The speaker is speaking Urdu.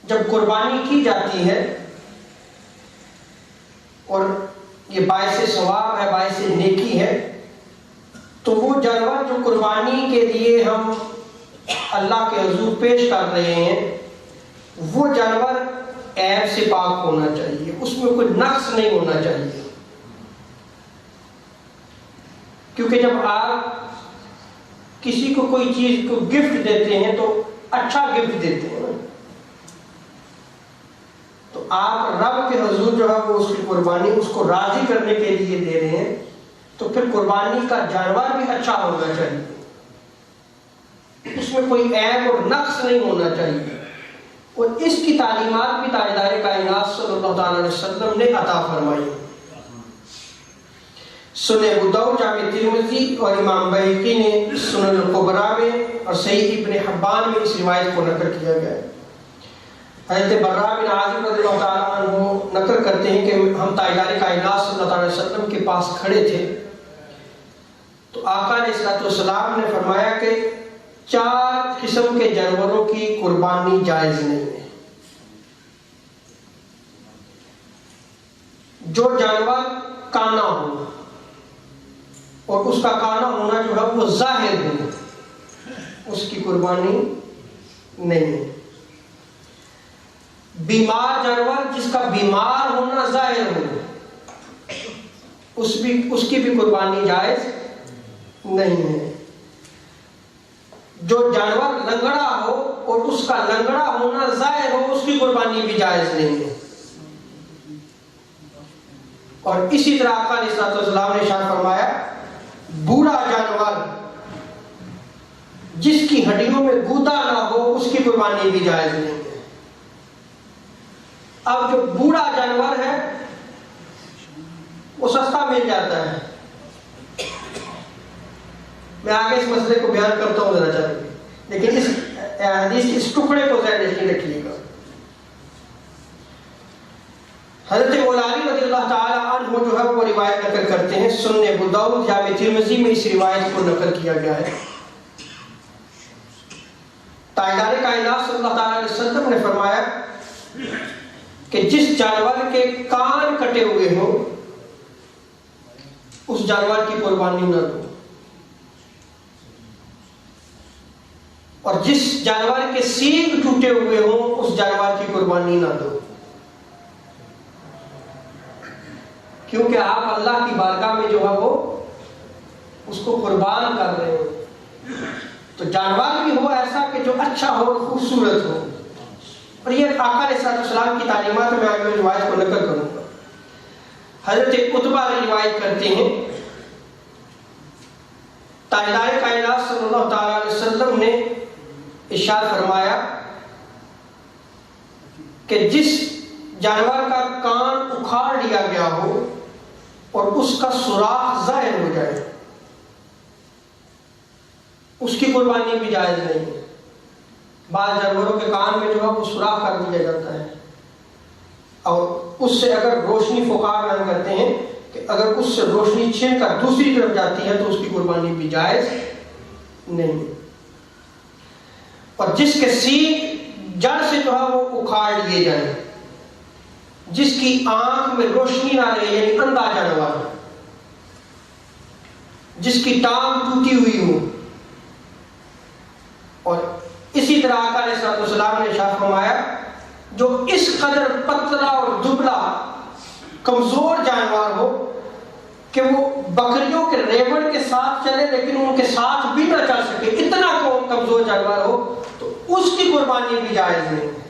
جب قربانی کی جاتی ہے اور یہ باعث ثواب ہے، باعث نیکی ہے، تو وہ جانور جو قربانی کے لیے ہم اللہ کے حضور پیش کر رہے ہیں، وہ جانور عیب سے پاک ہونا چاہیے، اس میں کوئی نقص نہیں ہونا چاہیے. کیونکہ جب آپ کسی کو کوئی چیز کو گفٹ دیتے ہیں تو اچھا گفٹ دیتے ہیں، تو آپ رب کے حضور جو ہے وہ اس کی قربانی اس کو راضی کرنے کے لیے دے رہے ہیں، تو پھر قربانی کا جانور بھی اچھا ہونا چاہیے، اس میں کوئی عیب اور نقص نہیں ہونا چاہیے. اور اس کی تعلیمات بھی تاجدار کائنات صلی اللہ تعالی علیہ وسلم نے عطا فرمائی. سنن ابو داؤد، جامع ترمذی اور امام بہقی نے سنن الکبریٰ میں اور صحیح ابن حبان میں اس روایت کو نقل کیا گیا ہے. حضرت براء بن عازب رضی اللہ تعالیٰ عنہ نقل کرتے ہیں کہ ہم تاجدار کائنات صلی اللہ علیہ وسلم کے پاس کھڑے تھے تو آقا علیہ السلام نے فرمایا کہ 4 قسم کے جانوروں کی قربانی جائز نہیں ہے. جو جانور کانا ہو اور اس کا کانا ہونا جو ہے وہ ظاہر ہو، اس کی قربانی نہیں ہے. بیمار جانور جس کا بیمار ہونا ظاہر ہو، اس کی بھی قربانی جائز نہیں ہے. جو جانور لنگڑا ہو اور اس کا لنگڑا ہونا ظاہر ہو، اس کی قربانی بھی جائز نہیں ہے. اور اسی طرح آقا علیہ السلام نے ارشاد فرمایا بوڑھا جانور جس کی ہڈیوں میں گودا نہ ہو، اس کی قربانی بھی جائز نہیں ہے. اب جو بوڑھا جانور ہے وہ سستا مل جاتا ہے. میں آگے اس مسئلے کو بیان کرتا ہوں ذرا چاہیے، لیکن اس حدیث کے اس ٹکڑے کو ذہن نشین رکھیے گا. حضرت مولا علی رضی اللہ تعالی عنہ جو ہے وہ روایت نقل کرتے ہیں، سنن ابو داؤد، جامع ترمذی میں اس روایت کو نقل کیا گیا ہے. تاجدار کائنات صلی اللہ تعالی علیہ وسلم نے فرمایا کہ جس جانور کے کان کٹے ہوئے ہوں اس جانور کی قربانی نہ دو، اور جس جانور کے سینگ ٹوٹے ہوئے ہوں اس جانور کی قربانی نہ دو. کیونکہ آپ اللہ کی بارگاہ میں جو ہے وہ اس کو قربان کر رہے ہو، تو جانور بھی ہو ایسا کہ جو اچھا ہو، خوبصورت ہو. اور یہ آقا علیہ السلام کی تعلیمات میں آگے روایت کو نقل کروں گا. حضرت عتبہ روایت کرتے ہیں تاجدار کائنات صلی اللہ تعالی علیہ وسلم نے ارشاد فرمایا کہ جس جانور کا کان اکھاڑ لیا گیا ہو اور اس کا سوراخ ظاہر ہو جائے، اس کی قربانی بھی جائز نہیں ہے. بعض جانوروں کے کان میں جو ہے وہ سوراخ کر دیا جاتا ہے، اور اس سے اگر روشنی، فقہاء بیان کرتے ہیں کہ اگر اس سے روشنی چھن کر دوسری طرف جاتی ہے تو اس کی قربانی بھی جائز نہیں ہے. اور جس کے سینگ جڑ سے جو ہے وہ اکھاڑ لیے جائیں، جس کی آنکھ میں روشنی نہ رہے، یعنی اندھا جانور، جس کی ٹانگ ٹوٹی ہوئی ہو. اور اسی طرح آقا علیہ السلام نے ارشاد فرمایا جو اس قدر پتلا اور دبلا کمزور جانور ہو کہ وہ بکریوں کے ریوڑ کے ساتھ چلے لیکن ان کے ساتھ بھی نہ چل سکے، اتنا کمزور جانور ہو، تو اس کی قربانی بھی جائز نہیں ہے.